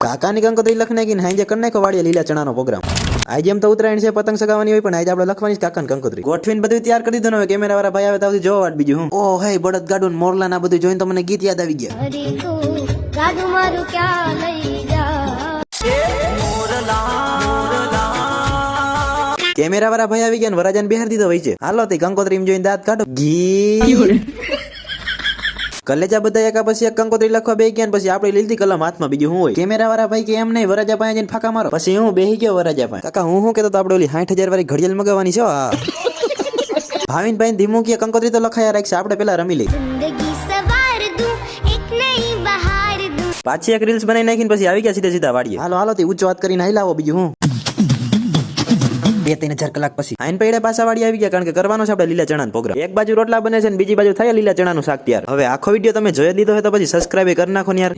કાકાની કંકોત્રી લખ નાખીને હાંજે કરી નાખો વાડીએ લીલા ચણાનો પ્રોગ્રામ. આજે એમ તો ઉત્તરાયણ છે, પતંગ સગાવાની હોય, પણ આજે આપણે લખવાની છે કાકાની કંકોત્રી. ગોઠવીને બધું તૈયાર કરી દીધું. હવે કેમેરા વાળા ભાઈ આવે તો જોવા વાત બીજું હું. ઓ હે બળદ ગાડું મોરલા ના બધું જોઈને તો મને ગીત યાદ આવી ગયા. કેમેરા વાળા ભાઈ આવી ગયા ને વરાજાને બેહાર દીધો હોય છે. હાલો તે કંકોત્રી જોઈને દાંત કાઢો. ઘી કલેજા બધા એકા પછી એક કંકોત્રી લખવા બેહી ગયા, પછી આપણે લીધી કલમ હાથમાં. બીજું હું હોય. કેમેરા વાળા ભાઈ કે એમ નહીં, વરાજા પાસે જઈને ફાકા મારો. પછી હું બેહી ગયો વરાજા પાસે. કાકા હું કેતો આપણે ઓલી 60,000 વાળી ઘડિયાળ મગાવવાની છે. હા ભાવિન ભાઈ ધીમું કે કંકોત્રી તો લખાયા રાખશે, આપણે પેલા રમી લઈ. પાછી એક રીલ્સ બનાવી નાખીને પછી આવી ગયા સીધા વાડીએ. હાલો હાલો તે ઊંચો વાત કરીને હાઈ લાવો. બીજું હું 2-3 કલાક પછી આઈન પૈડે પાછા વાડી આવી ગયા, કારણ કે કરવાનો છે આપણે લીલા ચણાનો પ્રોગ્રામ. એક બાજુ રોટલા બને છે ને બીજી બાજુ થાય લીલા ચણાનું શાક તૈયાર. હવે આખો વિડીયો તમે જોઈ લીધો હોય તો પછી સબસ્ક્રાઇબ કરી નાખો ને યાર.